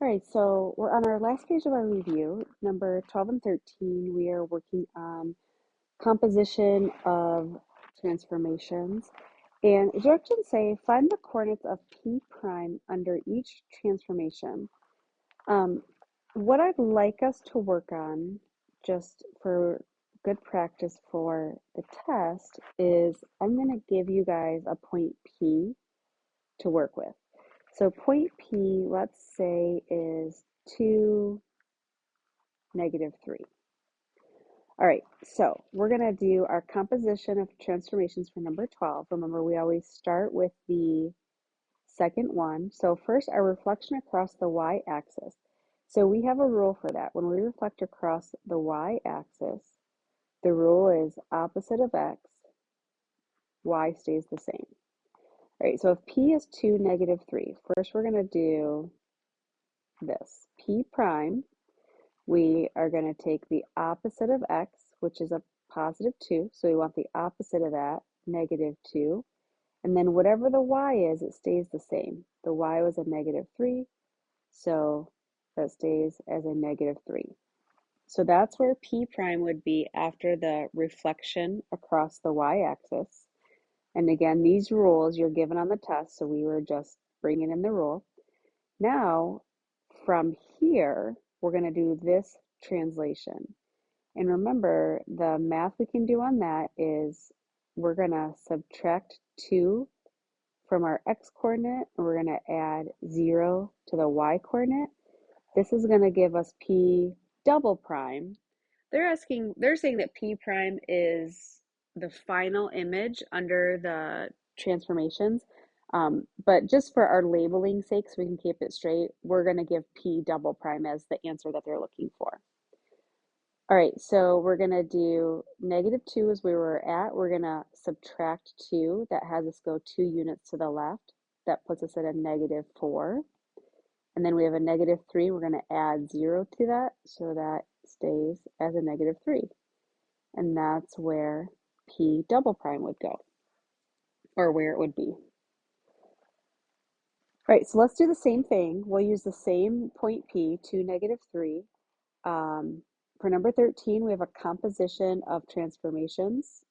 All right, so we're on our last page of our review, number 12 and 13. We are working on composition of transformations. And directions say find the coordinates of P prime under each transformation. Um, what I'd like us to work on, just for good practice for the test, is I'm going to give you guys a point P to work with. So point P, let's say, is 2, -3. All right, so we're going to do our composition of transformations for number 12. Remember, we always start with the second one. So first, our reflection across the y-axis. So we have a rule for that. When we reflect across the y-axis, the rule is opposite of x, y stays the same. All right, so if P is 2, -3, first we're going to do this. P prime, we are going to take the opposite of x, which is a +2, so we want the opposite of that, -2. And then whatever the y is, it stays the same. The y was a -3, so that stays as a -3. So that's where P prime would be after the reflection across the y-axis. And again, these rules you're given on the test, so we were just bringing in the rule. Now, from here, we're going to do this translation. And remember, the math we can do on that is we're going to subtract 2 from our x coordinate, and we're going to add 0 to the y coordinate. This is going to give us P double prime. They're saying that P prime is the final image under the transformations. But just for our labeling sake, so we can keep it straight, we're going to give P double prime as the answer that they're looking for. All right, so we're going to do -2 as we were at. We're going to subtract 2. That has us go 2 units to the left. That puts us at a -4. And then we have a -3. We're going to add 0 to that, so that stays as a -3. And that's where P double prime would go, or where it would be. All right, so let's do the same thing. We'll use the same point P, 2, -3. For number 13, we have a composition of transformations.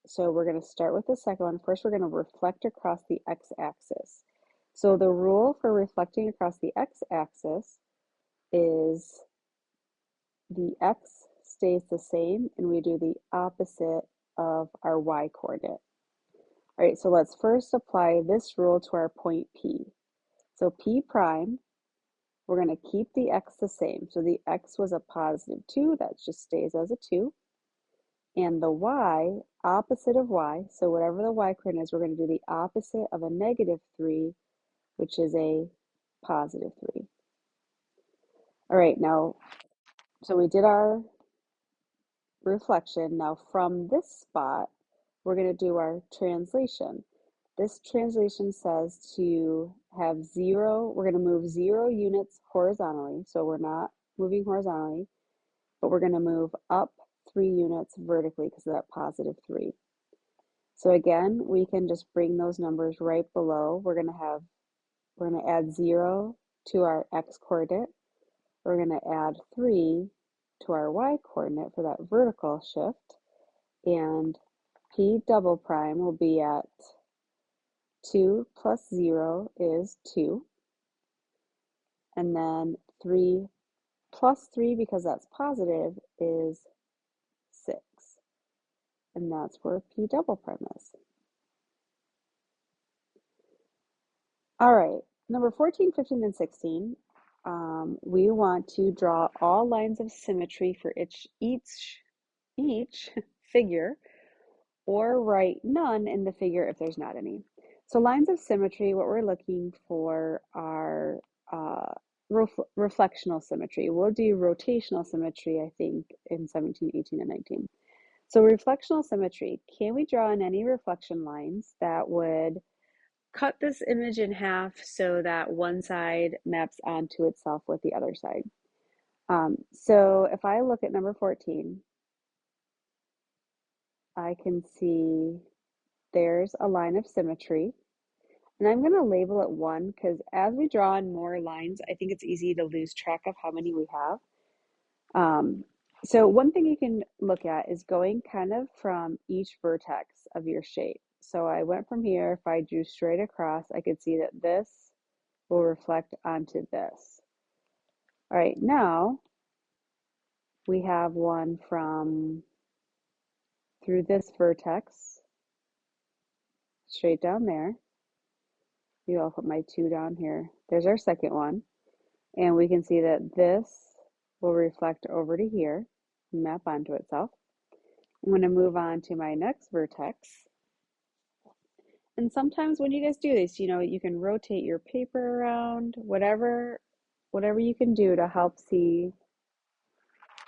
So we're going to start with the second one. First, we're going to reflect across the x-axis. So the rule for reflecting across the x-axis is the x stays the same, and we do the opposite of our y coordinate. All right, so let's first apply this rule to our point P. So P prime, we're going to keep the x the same. So the x was a +2, that just stays as a 2. And the y, opposite of y, so whatever the y coordinate is, we're going to do the opposite of a -3, which is a +3. All right, now, so we did our reflection. Now from this spot, we're going to do our translation. This translation says to have 0, we're going to move 0 units horizontally, so we're not moving horizontally, but we're going to move up 3 units vertically because of that +3. So again, we can just bring those numbers right below. We're going to add 0 to our x coordinate. We're going to add 3 to our y coordinate for that vertical shift. And P double prime will be at 2 plus 0 is 2. And then 3 plus 3, because that's positive, is 6. And that's where P double prime is. All right, number 14, 15, and 16. We want to draw all lines of symmetry for each figure, or write none in the figure if there's not any. So lines of symmetry, what we're looking for are reflectional symmetry. We'll do rotational symmetry, I think, in 17, 18, and 19. So reflectional symmetry, can we draw in any reflection lines that would cut this image in half so that one side maps onto itself with the other side? So if I look at number 14, I can see there's a line of symmetry. And I'm going to label it 1 because as we draw in more lines, I think it's easy to lose track of how many we have. So one thing you can look at is going kind of from each vertex of your shape. So I went from here, if I drew straight across, I could see that this will reflect onto this. All right, now we have one from through this vertex, straight down there. Maybe I'll put my 2 down here. There's our second one. And we can see that this will reflect over to here, map onto itself. I'm going to move on to my next vertex. And sometimes when you guys do this, you can rotate your paper around, whatever you can do to help see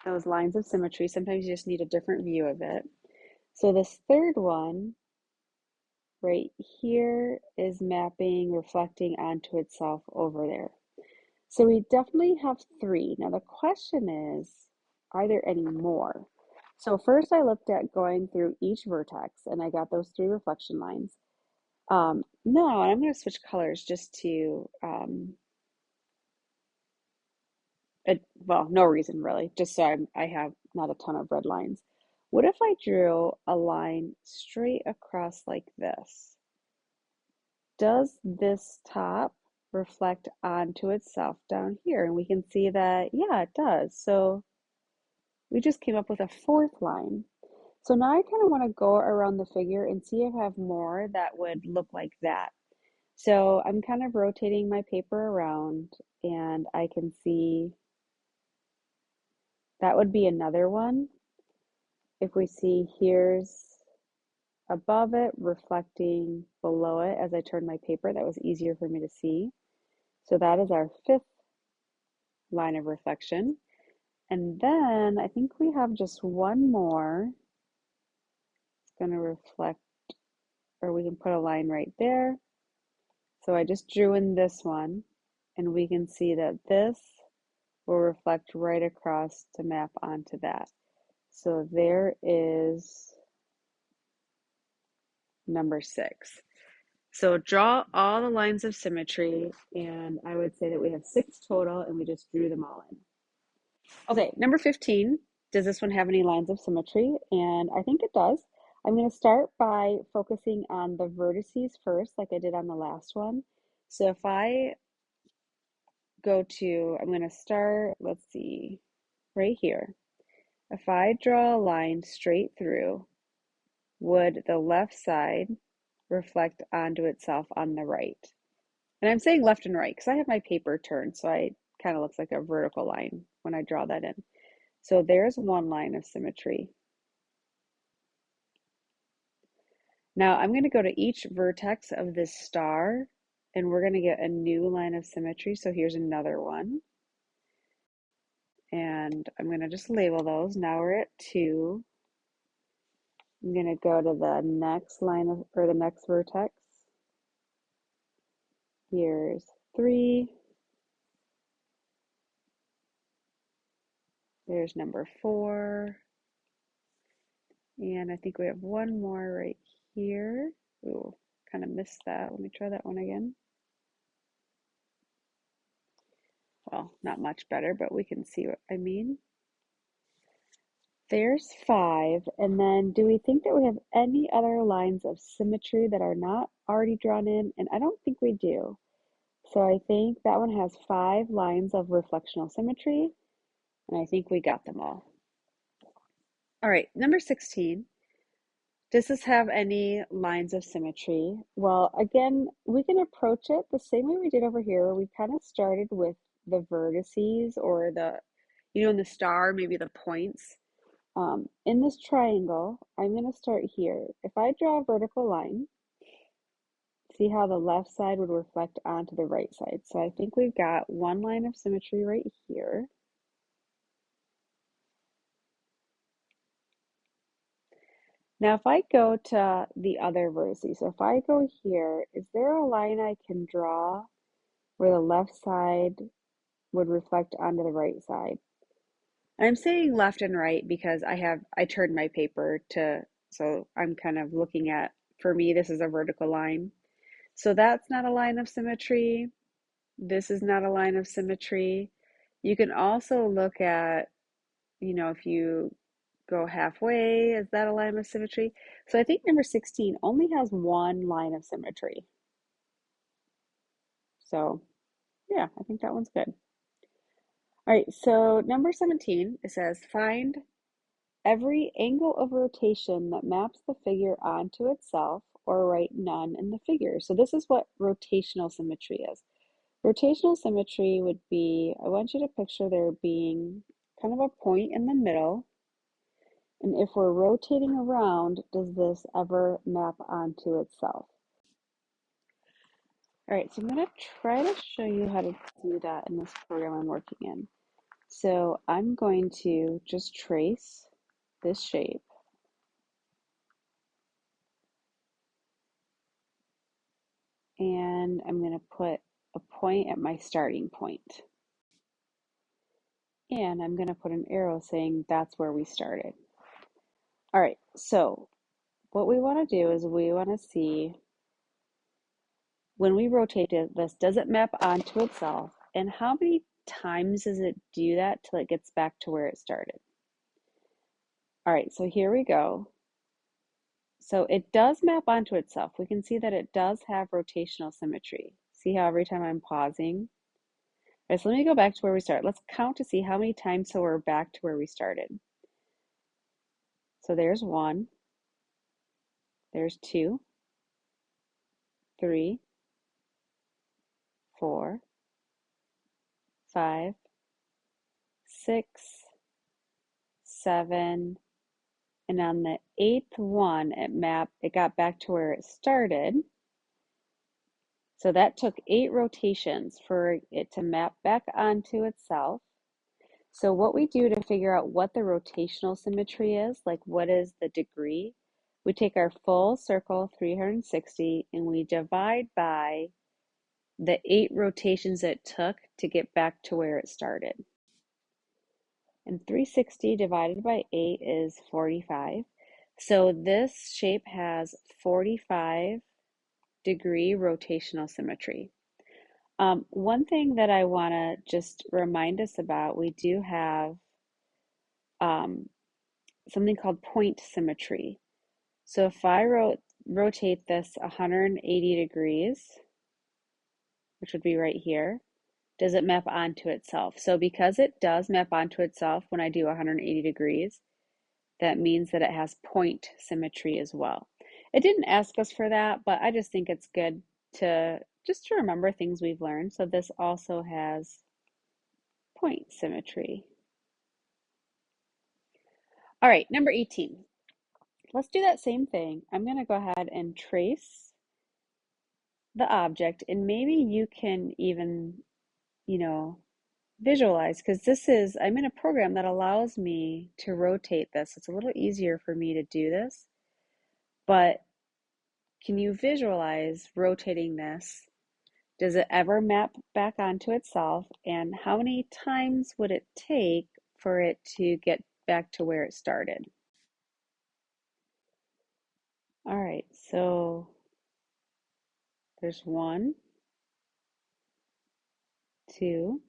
those lines of symmetry. Sometimes you just need a different view of it. So this third one right here is mapping, reflecting onto itself over there. So we definitely have 3. Now the question is, are there any more? So first I looked at going through each vertex and I got those 3 reflection lines. No, and I'm going to switch colors just to, well, no reason really, just so I have not a ton of red lines. What if I drew a line straight across like this? Does this top reflect onto itself down here? And we can see that, yeah, it does. So we just came up with a 4th line. So now I kind of want to go around the figure and see if I have more that would look like that. So I'm kind of rotating my paper around and I can see that would be another one. If we see here's above it reflecting below it as I turn my paper, that was easier for me to see. So that is our 5th line of reflection. And then I think we have just one more. It's going to reflect, or we can put a line right there. So I just drew in this one, and we can see that this will reflect right across to map onto that. So there is number 6. So draw all the lines of symmetry, and I would say that we have 6 total, and we just drew them all in. Okay, number 15. Does this one have any lines of symmetry? And I think it does. I'm going to start by focusing on the vertices first, like I did on the last one. So if I I'm going to start, let's see, right here. If I draw a line straight through, would the left side reflect onto itself on the right? And I'm saying left and right because I have my paper turned, so I kind of looks like a vertical line when I draw that in. So there's one line of symmetry. Now I'm going to go to each vertex of this star and we're going to get a new line of symmetry. So here's another one. And I'm going to just label those. Now we're at 2. I'm going to go to the next line of, or the next vertex. Here's 3. There's number 4. And I think we have one more right here. Ooh, kind of missed that. Let me try that one again. Well, not much better, but we can see what I mean. There's 5. And then do we think that we have any other lines of symmetry that are not already drawn in? And I don't think we do. So I think that one has 5 lines of reflectional symmetry. And I think we got them all. All right, number 16. Does this have any lines of symmetry? Well, again, we can approach it the same way we did over here. We kind of started with the vertices or in the star, maybe the points. In this triangle, I'm going to start here. If I draw a vertical line, see how the left side would reflect onto the right side. So I think we've got one line of symmetry right here. Now, if I go to the other vertices, so if I go here, is there a line I can draw where the left side would reflect onto the right side? I'm saying left and right because I turned my paper so I'm kind of looking at, for me, this is a vertical line. So that's not a line of symmetry. This is not a line of symmetry. You can also look at, if you go halfway, is that a line of symmetry? So I think number 16 only has one line of symmetry. So yeah, I think that one's good. All right, so number 17, it says find every angle of rotation that maps the figure onto itself or write none in the figure. So this is what rotational symmetry is. Rotational symmetry would be, I want you to picture there being kind of a point in the middle. And if we're rotating around, does this ever map onto itself? All right, so I'm going to try to show you how to do that in this program I'm working in. So I'm going to just trace this shape. And I'm going to put a point at my starting point. And I'm going to put an arrow saying that's where we started. All right, so what we want to do is we want to see when we rotate this, does it map onto itself? And how many times does it do that till it gets back to where it started? All right, so here we go. So it does map onto itself. We can see that it does have rotational symmetry. See how every time I'm pausing? All right, so let me go back to where we started. Let's count to see how many times till we're back to where we started. So there's 1, there's 2, 3, 4, 5, 6, 7, and on the 8th one, it got back to where it started. So that took 8 rotations for it to map back onto itself. So what we do to figure out what the rotational symmetry is, like what is the degree, we take our full circle, 360, and we divide by the 8 rotations it took to get back to where it started. And 360 divided by 8 is 45. So this shape has 45-degree rotational symmetry. One thing that I want to just remind us about, we do have something called point symmetry. So if I rotate this 180 degrees, which would be right here, does it map onto itself? So because it does map onto itself when I do 180 degrees, that means that it has point symmetry as well. It didn't ask us for that, but I just think it's good to remember things we've learned. So this also has point symmetry. All right, number 18. Let's do that same thing. I'm going to go ahead and trace the object, and maybe you can even, visualize, because I'm in a program that allows me to rotate this. It's a little easier for me to do this, but can you visualize rotating this? Does it ever map back onto itself? And how many times would it take for it to get back to where it started? All right, so there's 1, 2,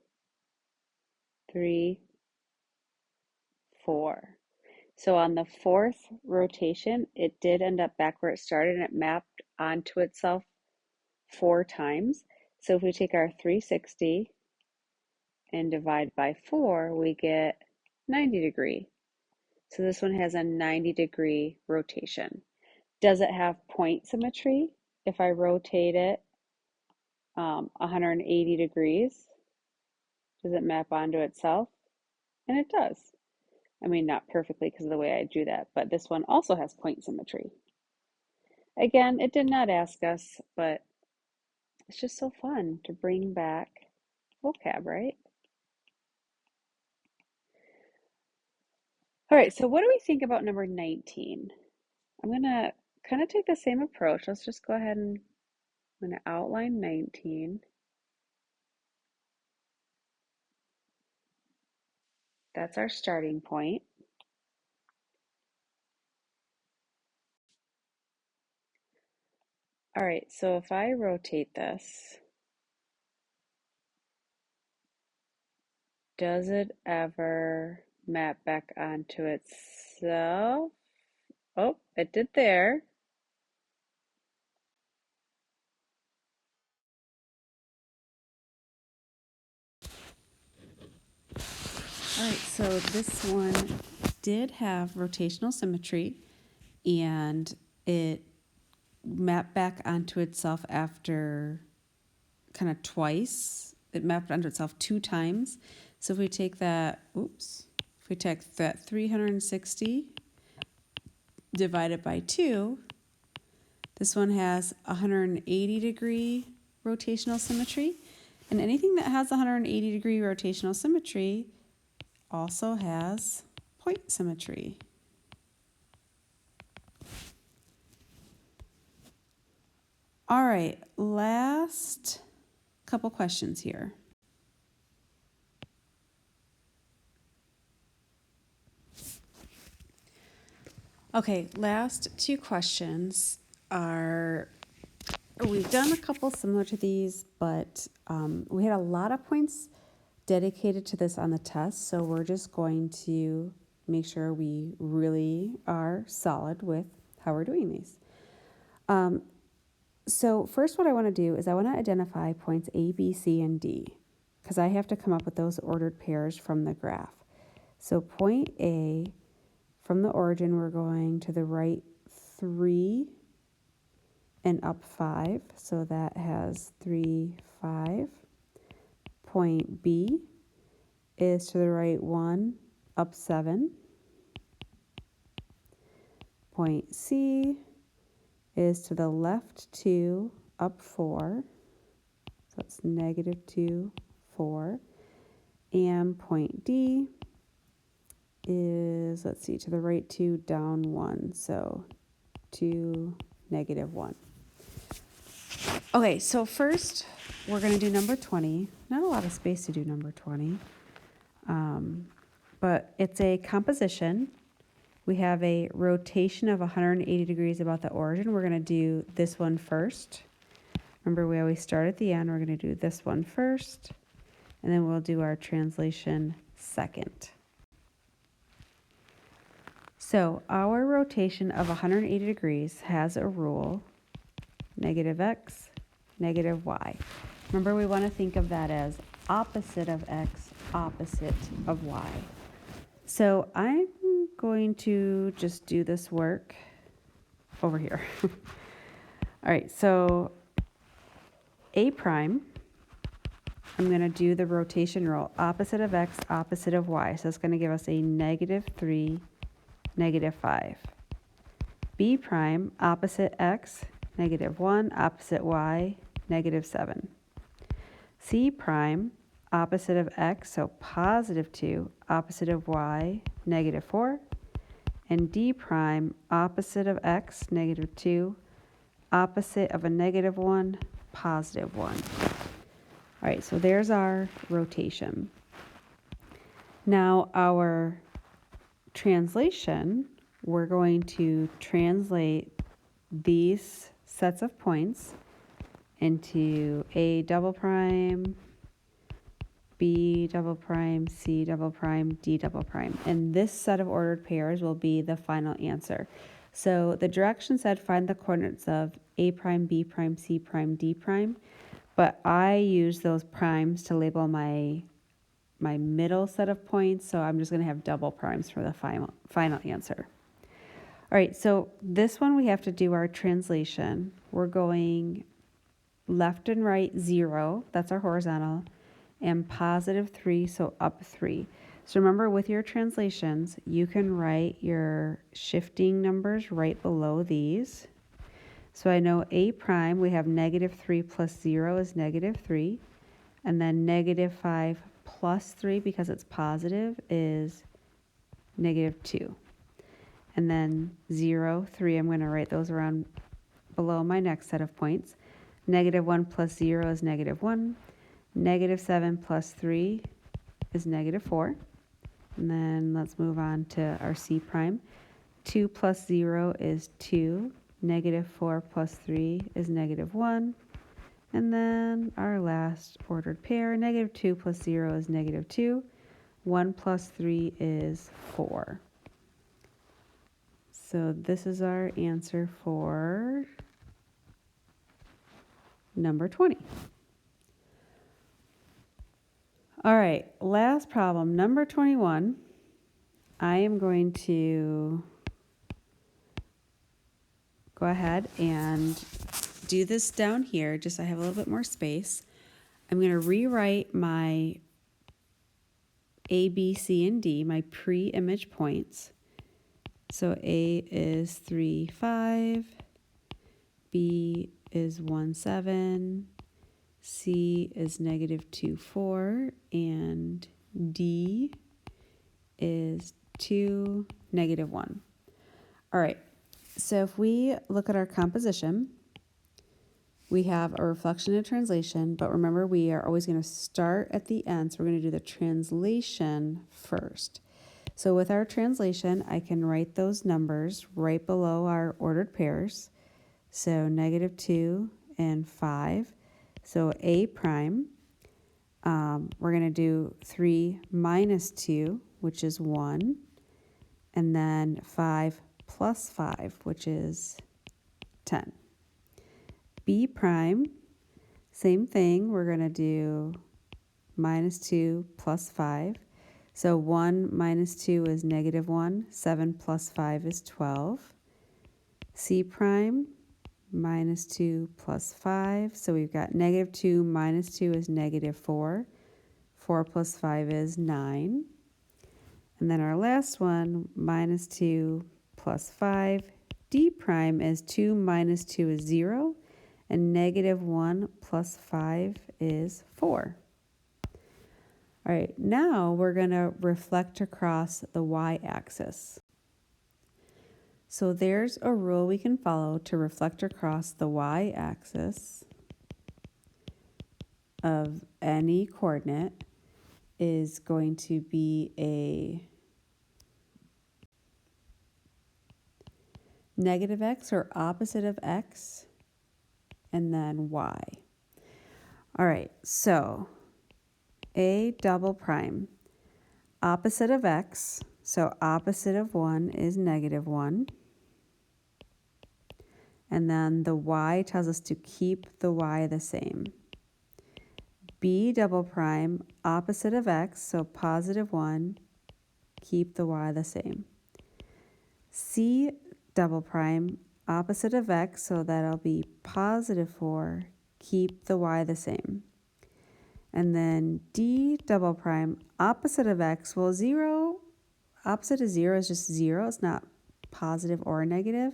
3, 4. So on the 4th rotation, it did end up back where it started and it mapped onto itself 4 times. So if we take our 360 and divide by 4, we get 90 degree. So this one has a 90-degree rotation. Does it have point symmetry? If I rotate it 180 degrees, does it map onto itself? And it does. I mean, not perfectly because of the way I drew that, but this one also has point symmetry. Again, it did not ask us, but it's just so fun to bring back vocab, right? All right, so what do we think about number 19? I'm going to kind of take the same approach. Let's just go ahead and I'm going to outline 19. That's our starting point. All right, so if I rotate this, does it ever map back onto itself? Oh, it did there. All right, so this one did have rotational symmetry, and it mapped back onto itself after kind of twice. It mapped onto itself 2 times. So if we take that, if we take that 360 divided by 2, this one has 180-degree rotational symmetry. And anything that has 180-degree rotational symmetry also has point symmetry. All right, last couple questions here. Okay, last 2 questions are, we've done a couple similar to these, but we had a lot of points dedicated to this on the test, so we're just going to make sure we really are solid with how we're doing these. So first what I want to do is I want to identify points A, B, C, and D, because I have to come up with those ordered pairs from the graph. So point A, from the origin, we're going to the right 3 and up 5, so that has 3, 5. Point B is to the right 1, up 7. Point C is to the left 2, up 4. So it's -2, 4. And point D is, let's see, to the right 2, down 1. So 2, -1. Okay, so first we're going to do number 20. Not a lot of space to do number 20. But it's a composition. We have a rotation of 180 degrees about the origin. We're going to do this one first. Remember, we always start at the end. We're going to do this one first, and then we'll do our translation second. So our rotation of 180 degrees has a rule, -x, -y. Remember, we want to think of that as opposite of x, opposite of y. So I'm going to just do this work over here. All right, so A prime, I'm going to do the rotation rule, opposite of x, opposite of y. So it's going to give us a -3, -5. B prime, opposite x, -1, opposite y, -7. C prime, opposite of x, so +2, opposite of y, -4. And D prime, opposite of x, -2, opposite of a -1, +1. All right, so there's our rotation. Now our translation, we're going to translate these sets of points into A double prime, B double prime, C double prime, D double prime. And this set of ordered pairs will be the final answer. So the direction said find the coordinates of A prime, B prime, C prime, D prime. But I use those primes to label my middle set of points. So I'm just going to have double primes for the final answer. All right, so this one we have to do our translation. We're going left and right 0, that's our horizontal, and +3, so up 3. So remember, with your translations, you can write your shifting numbers right below these. So I know A prime, we have -3 plus 0 is -3, and then -5 plus 3, because it's positive, is -2. And then 0, 3, I'm going to write those around below my next set of points. -1 plus 0 is -1. -7 plus 3 is -4. And then let's move on to our C prime. 2 plus 0 is 2. negative 4 plus 3 is negative 1. And then our last ordered pair, negative 2 plus 0 is negative 2. 1 plus 3 is 4. So this is our answer for number 20. All right, last problem, number 21. I am going to go ahead and do this down here, just so I have a little bit more space. I'm going to rewrite my A, B, C, and D, my pre-image points. So A is 3, 5, B is 1, 7, C is negative 2, 4, and D is 2, negative 1. All right, so if we look at our composition, we have a reflection and a translation, but remember we are always going to start at the end, so we're going to do the translation first. So with our translation, I can write those numbers right below our ordered pairs. So negative 2 and 5. So A prime, we're going to do 3 minus 2, which is 1, and then 5 plus 5, which is 10. B prime, same thing, we're going to do minus 2 plus 5. So 1 minus 2 is negative 1, 7 plus 5 is 12. C prime, minus 2 plus 5, so we've got negative 2 minus 2 is negative 4. 4 plus 5 is 9. And then our last one, minus 2 plus 5. D prime is 2 minus 2 is 0. And negative 1 plus 5 is 4. All right, now we're going to reflect across the y-axis. So there's a rule we can follow to reflect across the y-axis of any coordinate is going to be a negative x or opposite of x and then y. All right, so A double prime, opposite of x, so opposite of 1 is negative 1. And then the y tells us to keep the y the same. B double prime, opposite of x, so positive 1, keep the y the same. C double prime, opposite of x, so that'll be positive 4, keep the y the same. And then D double prime, opposite of x, well 0, opposite of 0 is just 0, it's not positive or negative,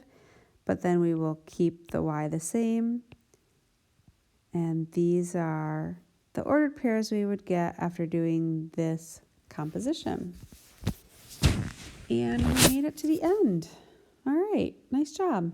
but then we will keep the y the same. And these are the ordered pairs we would get after doing this composition. And we made it to the end. All right, nice job.